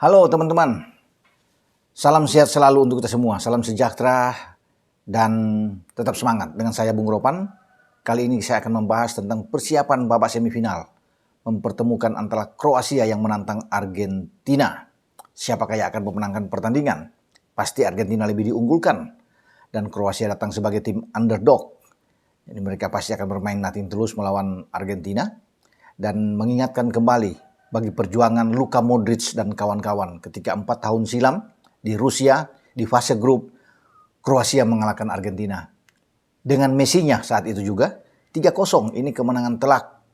Halo teman-teman, salam sehat selalu untuk kita semua, salam sejahtera dan tetap semangat. Dengan saya Bung Ropan, kali ini saya akan membahas tentang persiapan babak semifinal, mempertemukan antara Kroasia yang menantang Argentina. Siapakah yang akan memenangkan pertandingan? Pasti Argentina lebih diunggulkan dan Kroasia datang sebagai tim underdog. Jadi mereka pasti akan bermain nothing tulus melawan Argentina dan mengingatkan kembali bagi perjuangan Luka Modric dan kawan-kawan ketika 4 tahun silam di Rusia di fase grup Kroasia mengalahkan Argentina. Dengan Messi-nya saat itu juga 3-0, ini kemenangan telak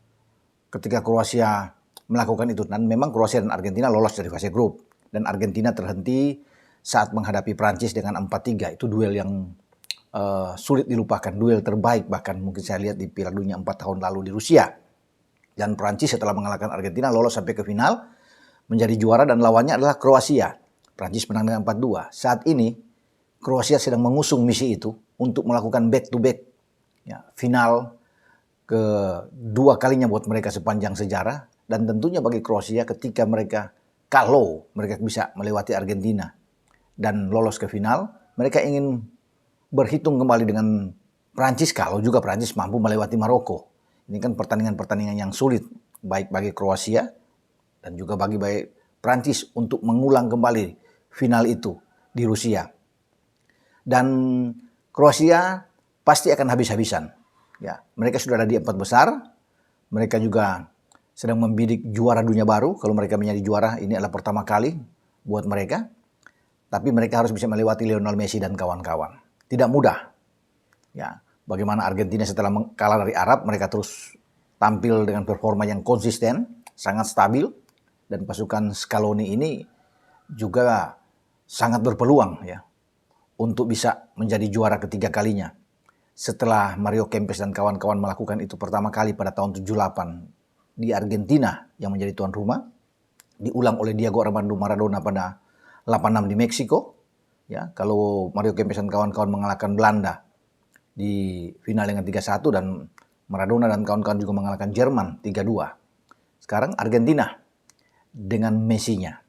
ketika Kroasia melakukan itu. Dan memang Kroasia dan Argentina lolos dari fase grup dan Argentina terhenti saat menghadapi Prancis dengan 4-3. Itu duel yang sulit dilupakan, duel terbaik bahkan mungkin saya lihat di Piala Dunia 4 tahun lalu di Rusia. Dan Prancis setelah mengalahkan Argentina lolos sampai ke final menjadi juara dan lawannya adalah Kroasia. Prancis menang dengan 4-2. Saat ini Kroasia sedang mengusung misi itu untuk melakukan back to back final kedua kalinya buat mereka sepanjang sejarah, dan tentunya bagi Kroasia ketika kalau mereka bisa melewati Argentina dan lolos ke final, mereka ingin berhitung kembali dengan Prancis kalau juga Prancis mampu melewati Maroko. Ini kan pertandingan-pertandingan yang sulit baik bagi Kroasia dan juga bagi Prancis untuk mengulang kembali final itu di Rusia. Dan Kroasia pasti akan habis-habisan. Ya, mereka sudah ada di 4 besar. Mereka juga sedang membidik juara dunia baru. Kalau mereka menjadi juara, ini adalah pertama kali buat mereka. Tapi mereka harus bisa melewati Lionel Messi dan kawan-kawan. Tidak mudah. Ya, bagaimana Argentina setelah kalah dari Arab, mereka terus tampil dengan performa yang konsisten, sangat stabil, dan pasukan Scaloni ini juga sangat berpeluang ya untuk bisa menjadi juara ketiga kalinya. Setelah Mario Kempes dan kawan-kawan melakukan itu pertama kali pada tahun 78 di Argentina yang menjadi tuan rumah, diulang oleh Diego Armando Maradona pada 86 di Meksiko. Ya, kalau Mario Kempes dan kawan-kawan mengalahkan Belanda di final dengan 3-1 dan Maradona dan kawan-kawan juga mengalahkan Jerman 3-2. Sekarang Argentina dengan Messi-nya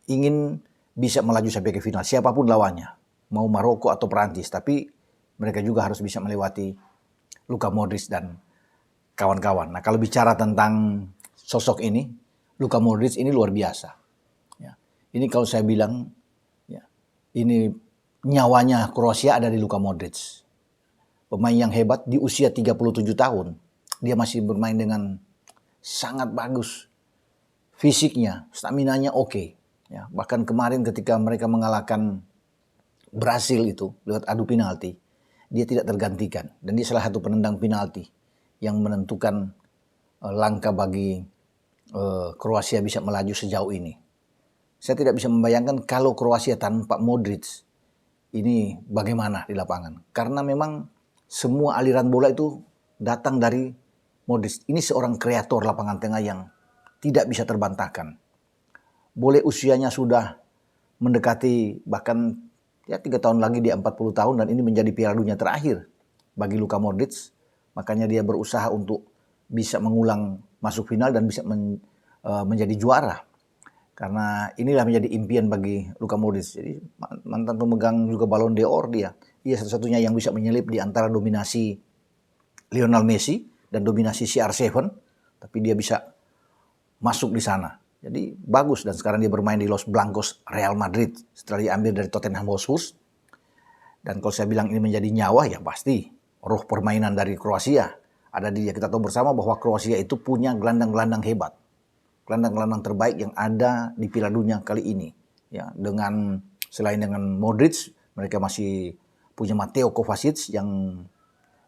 ingin bisa melaju sampai ke final siapapun lawannya, mau Maroko atau Perancis, tapi mereka juga harus bisa melewati Luka Modric dan kawan-kawan. Nah, kalau bicara tentang sosok ini, Luka Modric ini luar biasa. Ya. Ini kalau saya bilang, ya, ini nyawanya Kroasia ada di Luka Modric. Pemain yang hebat di usia 37 tahun. Dia masih bermain dengan sangat bagus. Fisiknya, staminanya oke. Ya, bahkan kemarin ketika mereka mengalahkan Brasil itu lewat adu penalti, dia tidak tergantikan. Dan dia salah satu penendang penalti yang menentukan langkah bagi Kroasia bisa melaju sejauh ini. Saya tidak bisa membayangkan kalau Kroasia tanpa Modric ini bagaimana di lapangan. Karena memang semua aliran bola itu datang dari Modric. Ini seorang kreator lapangan tengah yang tidak bisa terbantahkan. Boleh usianya sudah mendekati bahkan 3 tahun lagi dia 40 tahun dan ini menjadi Piala Dunia terakhir bagi Luka Modric. Makanya dia berusaha untuk bisa mengulang masuk final dan bisa menjadi juara. Karena inilah menjadi impian bagi Luka Modric. Jadi mantan pemegang juga Ballon d'Or dia. Dia satu-satunya yang bisa menyelip di antara dominasi Lionel Messi dan dominasi CR7. Tapi dia bisa masuk di sana. Jadi bagus dan sekarang dia bermain di Los Blancos Real Madrid setelah diambil dari Tottenham Hotspur. Dan kalau saya bilang ini menjadi nyawa ya pasti roh permainan dari Kroasia ada di dia. Kita tahu bersama bahwa Kroasia itu punya gelandang-gelandang hebat. Gelandang-gelandang terbaik yang ada di Piala Dunia kali ini. Ya, selain dengan Modric, mereka masih punya Mateo Kovacic yang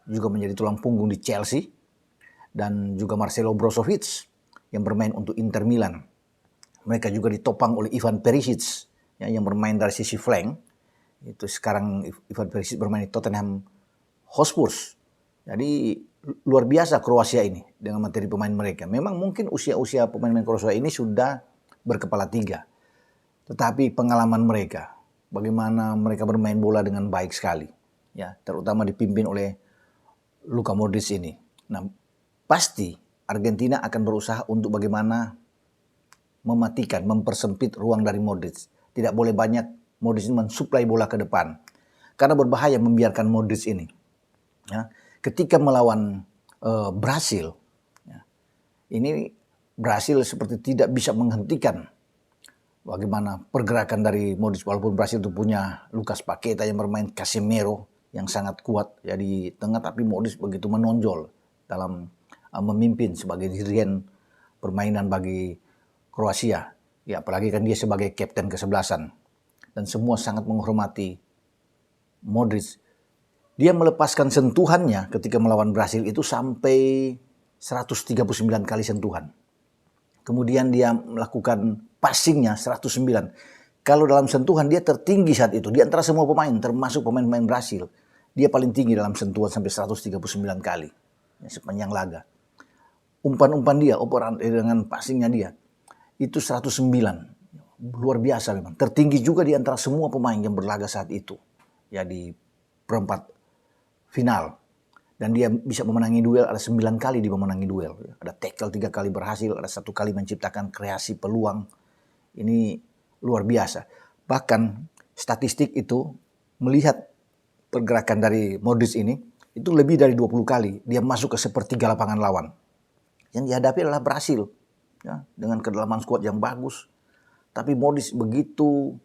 juga menjadi tulang punggung di Chelsea dan juga Marcelo Brozovic yang bermain untuk Inter Milan. Mereka juga ditopang oleh Ivan Perisic ya, yang bermain dari sisi flank. Itu sekarang Ivan Perisic bermain di Tottenham Hotspur. Jadi luar biasa Kroasia ini dengan materi pemain mereka. Memang mungkin usia-usia pemain-pemain Kroasia ini sudah berkepala tiga. Tetapi pengalaman mereka, bagaimana mereka bermain bola dengan baik sekali. Ya, terutama dipimpin oleh Luka Modric ini. Nah, pasti Argentina akan berusaha untuk bagaimana mematikan, mempersempit ruang dari Modric. Tidak boleh banyak Modric ini mensuplai bola ke depan. Karena berbahaya membiarkan Modric ini. Ya. Ketika melawan Brasil, ya, ini Brasil seperti tidak bisa menghentikan bagaimana pergerakan dari Modric. Walaupun Brasil itu punya Lucas Paqueta yang bermain, Casemiro yang sangat kuat ya di tengah, tapi Modric begitu menonjol dalam memimpin sebagai dirigen permainan bagi Kroasia. Ya, apalagi kan dia sebagai kapten kesebelasan. Dan semua sangat menghormati Modric. Dia melepaskan sentuhannya ketika melawan Brasil itu sampai 139 kali sentuhan. Kemudian dia melakukan passingnya 109. Kalau dalam sentuhan dia tertinggi saat itu. Di antara semua pemain, termasuk pemain-pemain Brasil. Dia paling tinggi dalam sentuhan sampai 139 kali. Ya, sepanjang laga. Umpan-umpan dia, dengan passingnya dia. Itu 109. Luar biasa memang. Tertinggi juga di antara semua pemain yang berlaga saat itu. Ya, di perempat final. Dan dia bisa memenangi duel, ada 9 kali dia memenangi duel. Ada tackle 3 kali berhasil, ada 1 kali menciptakan kreasi peluang. Ini luar biasa. Bahkan statistik itu melihat pergerakan dari Modric ini, itu lebih dari 20 kali dia masuk ke sepertiga lapangan lawan. Yang dihadapi adalah Brasil. Ya, dengan kedalaman skuad yang bagus. Tapi Modric begitu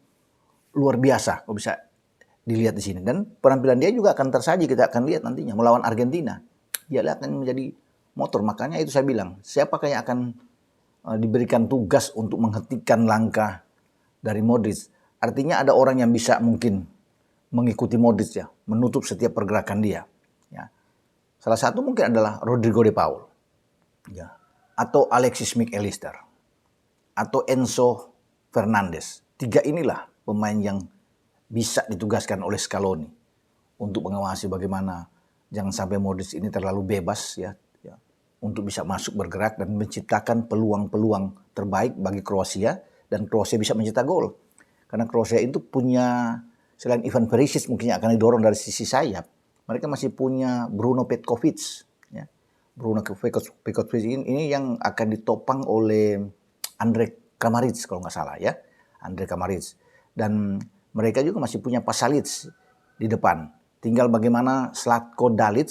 luar biasa, kalau bisa dilihat di sini. Dan penampilan dia juga akan tersaji, kita akan lihat nantinya melawan Argentina. Dia akan menjadi motor. Makanya itu saya bilang, siapakah yang akan diberikan tugas untuk menghentikan langkah dari Modric. Artinya ada orang yang bisa mungkin mengikuti Modric ya, menutup setiap pergerakan dia. Ya. Salah satu mungkin adalah Rodrigo de Paul. Ya. Atau Alexis McAllister. Atau Enzo Fernandez. 3 inilah pemain yang bisa ditugaskan oleh Scaloni untuk mengawasi bagaimana jangan sampai Modric ini terlalu bebas ya, untuk bisa masuk bergerak dan menciptakan peluang-peluang terbaik bagi Kroasia dan Kroasia bisa mencetak gol. Karena Kroasia itu punya selain Ivan Perisic mungkin akan didorong dari sisi sayap, mereka masih punya Bruno Petkovic ya. Bruno Petkovic ini yang akan ditopang oleh Andre Kramaric kalau nggak salah ya. Andre Kramaric. Dan mereka juga masih punya Pasalic di depan. Tinggal bagaimana Zlatko Dalic,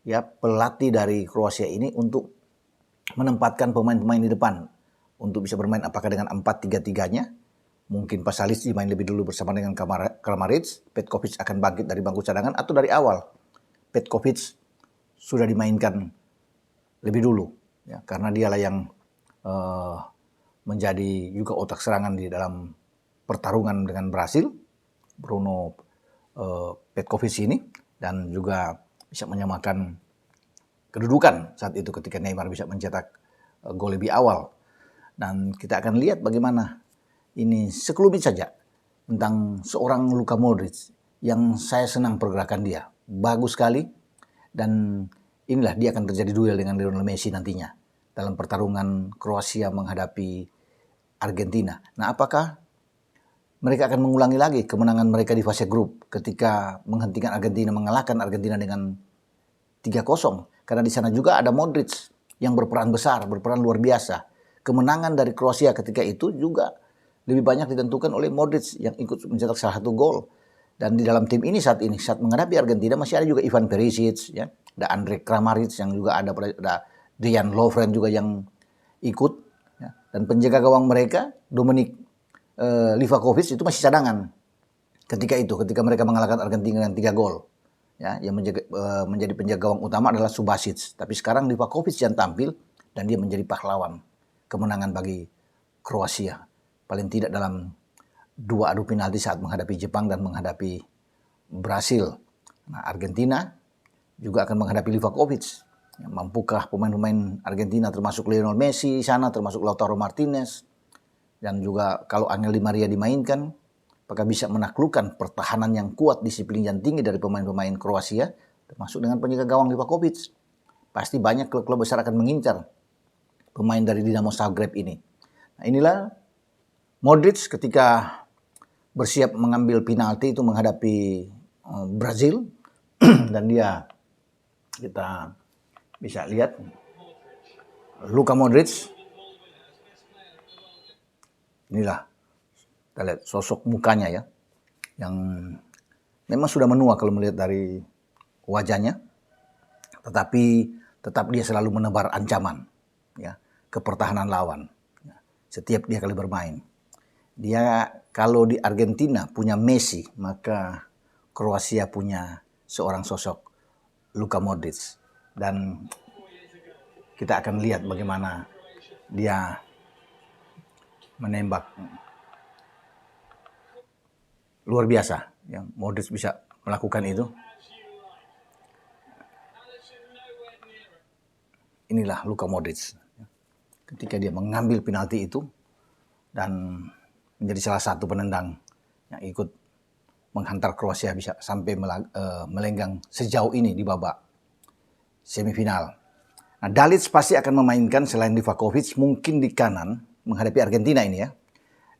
ya pelatih dari Kroasia ini untuk menempatkan pemain-pemain di depan. Untuk bisa bermain apakah dengan 4-3-3-nya. Mungkin Pasalic dimain lebih dulu bersama dengan Kramaric. Petkovic akan bangkit dari bangku cadangan atau dari awal. Petkovic sudah dimainkan lebih dulu. Ya, karena dialah yang menjadi juga otak serangan di dalam pertarungan dengan Brasil, Bruno Petkovic ini, dan juga bisa menyamakan kedudukan saat itu ketika Neymar bisa mencetak gol lebih awal. Dan kita akan lihat bagaimana ini sekelumit saja tentang seorang Luka Modric yang saya senang pergerakan dia. Bagus sekali dan inilah dia akan terjadi duel dengan Lionel Messi nantinya dalam pertarungan Kroasia menghadapi Argentina. Nah, apakah mereka akan mengulangi lagi kemenangan mereka di fase grup ketika menghentikan Argentina, mengalahkan Argentina dengan 3-0. Karena di sana juga ada Modric yang berperan besar, berperan luar biasa. Kemenangan dari Kroasia ketika itu juga lebih banyak ditentukan oleh Modric yang ikut mencetak salah 1 gol. Dan di dalam tim ini saat menghadapi Argentina masih ada juga Ivan Perisic, ya, ada Andre Kramaric yang juga ada Dejan Lovren juga yang ikut, ya. Dan penjaga gawang mereka Dominik Livakovic itu masih cadangan ketika mereka mengalahkan Argentina dengan 3 gol. Ya, yang menjadi penjaga gawang utama adalah Subasic. Tapi sekarang Livakovic yang tampil dan dia menjadi pahlawan kemenangan bagi Kroasia. Paling tidak dalam 2 adu penalti saat menghadapi Jepang dan menghadapi Brasil. Nah, Argentina juga akan menghadapi Livakovic. Ya, mampukah pemain-pemain Argentina termasuk Lionel Messi sana, termasuk Lautaro Martinez, dan juga kalau Angel Di Maria dimainkan, apakah bisa menaklukkan pertahanan yang kuat, disiplin yang tinggi dari pemain-pemain Kroasia, termasuk dengan penjaga gawang Livakovic. Pasti banyak klub-klub besar akan mengincar pemain dari Dinamo Zagreb ini. Nah, inilah Modric ketika bersiap mengambil penalti itu menghadapi Brazil dan dia, kita bisa lihat Luka Modric Inilah kita lihat sosok mukanya ya, yang memang sudah menua kalau melihat dari wajahnya, tetapi tetap dia selalu menebar ancaman ya ke pertahanan lawan. Setiap dia kali bermain. Dia kalau di Argentina punya Messi, maka Kroasia punya seorang sosok Luka Modric. Dan kita akan lihat bagaimana dia menembak luar biasa. Ya, Modric bisa melakukan itu. Inilah Luka Modric. Ketika dia mengambil penalti itu dan menjadi salah satu penendang yang ikut menghantar Kroasia bisa sampai melenggang sejauh ini di babak semifinal. Nah, Dalic pasti akan memainkan selain Livakovic mungkin di kanan menghadapi Argentina ini ya.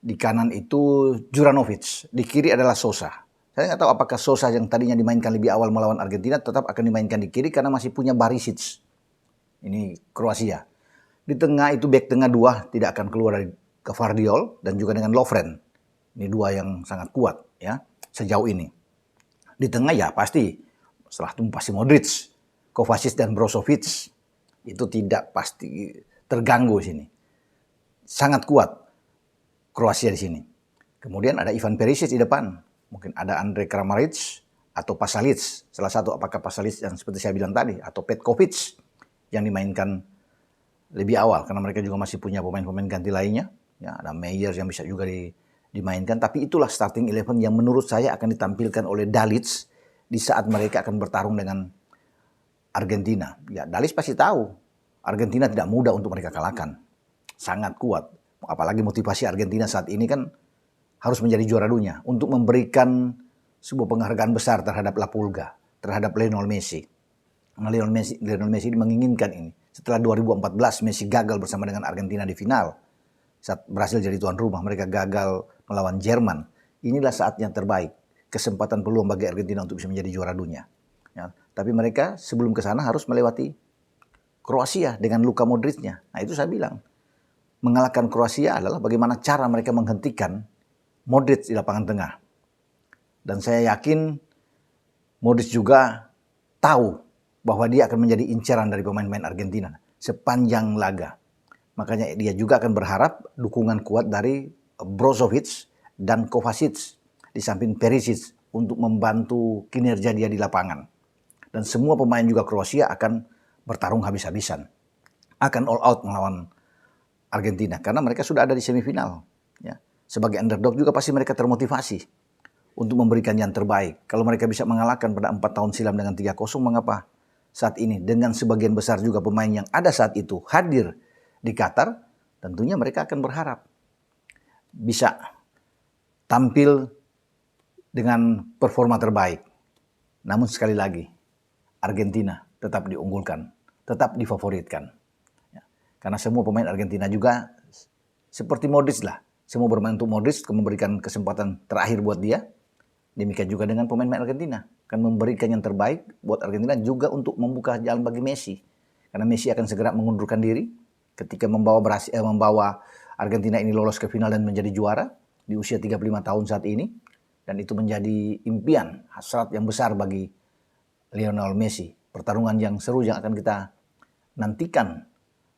Di kanan itu Juranovic, di kiri adalah Sosa. Saya nggak tahu apakah Sosa yang tadinya dimainkan lebih awal melawan Argentina tetap akan dimainkan di kiri karena masih punya Barisic. Ini Kroasia. Di tengah itu back tengah dua tidak akan keluar dari Gvardiol dan juga dengan Lovren. Ini dua yang sangat kuat ya sejauh ini. Di tengah ya pasti setelah itu pasti Modric, Kovacic dan Brozovic itu tidak pasti terganggu di sini. Sangat kuat Kroasia di sini. Kemudian ada Ivan Perisic di depan. Mungkin ada Andre Kramaric atau Pasalic. Salah satu apakah Pasalic yang seperti saya bilang tadi atau Petkovic yang dimainkan lebih awal karena mereka juga masih punya pemain-pemain ganti lainnya. Ya, ada Meyer yang bisa juga dimainkan. Tapi itulah starting 11 yang menurut saya akan ditampilkan oleh Dalic di saat mereka akan bertarung dengan Argentina. Ya, Dalic pasti tahu Argentina tidak mudah untuk mereka kalahkan. Sangat kuat. Apalagi motivasi Argentina saat ini kan harus menjadi juara dunia untuk memberikan sebuah penghargaan besar terhadap La Pulga, terhadap Lionel Messi. Nah, Lionel Messi menginginkan ini. Setelah 2014 Messi gagal bersama dengan Argentina di final. Saat berhasil jadi tuan rumah, mereka gagal melawan Jerman. Inilah saatnya terbaik. Kesempatan peluang bagi Argentina untuk bisa menjadi juara dunia. Ya, tapi mereka sebelum ke sana harus melewati Kroasia dengan Luka Modricnya. Nah itu saya bilang. Mengalahkan Kroasia adalah bagaimana cara mereka menghentikan Modric di lapangan tengah. Dan saya yakin Modric juga tahu bahwa dia akan menjadi incaran dari pemain-pemain Argentina sepanjang laga. Makanya dia juga akan berharap dukungan kuat dari Brozovic dan Kovacic di samping Perisic untuk membantu kinerja dia di lapangan. Dan semua pemain juga Kroasia akan bertarung habis-habisan. Akan all out melawan Argentina karena mereka sudah ada di semifinal. Ya. Sebagai underdog juga pasti mereka termotivasi untuk memberikan yang terbaik. Kalau mereka bisa mengalahkan pada 4 tahun silam dengan 3-0, mengapa saat ini dengan sebagian besar juga pemain yang ada saat itu hadir di Qatar, tentunya mereka akan berharap bisa tampil dengan performa terbaik. Namun sekali lagi, Argentina tetap diunggulkan, tetap difavoritkan. Karena semua pemain Argentina juga seperti Modric lah. Semua bermain untuk Modric, memberikan kesempatan terakhir buat dia. Demikian juga dengan pemain-pemain Argentina. Akan memberikan yang terbaik buat Argentina juga untuk membuka jalan bagi Messi. Karena Messi akan segera mengundurkan diri ketika membawa Argentina ini lolos ke final dan menjadi juara di usia 35 tahun saat ini. Dan itu menjadi impian, hasrat yang besar bagi Lionel Messi. Pertarungan yang seru yang akan kita nantikan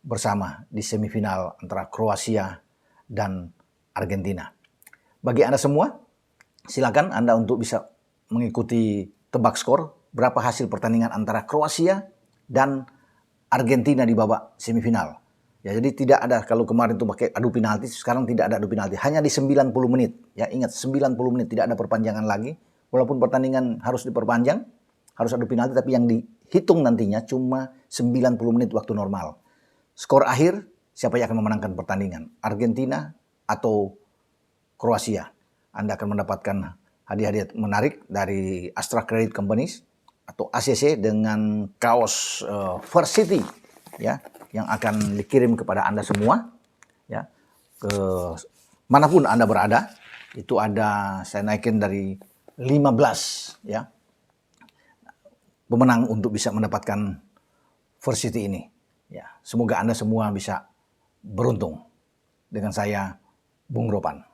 bersama di semifinal antara Kroasia dan Argentina. Bagi Anda semua, silakan Anda untuk bisa mengikuti tebak skor berapa hasil pertandingan antara Kroasia dan Argentina di babak semifinal. Ya, jadi tidak ada kalau kemarin itu pakai adu penalti, sekarang tidak ada adu penalti, hanya di 90 menit. Ya, ingat 90 menit tidak ada perpanjangan lagi. Walaupun pertandingan harus diperpanjang, harus adu penalti tapi yang dihitung nantinya cuma 90 menit waktu normal. Skor akhir, siapa yang akan memenangkan pertandingan? Argentina atau Kroasia? Anda akan mendapatkan hadiah-hadiah menarik dari Astra Credit Companies atau ACC dengan kaos First City ya, yang akan dikirim kepada Anda semua ya, ke manapun Anda berada. Itu ada, saya naikin dari 15 ya, pemenang untuk bisa mendapatkan First City ini. Ya, semoga Anda semua bisa beruntung dengan saya Bung Ropan.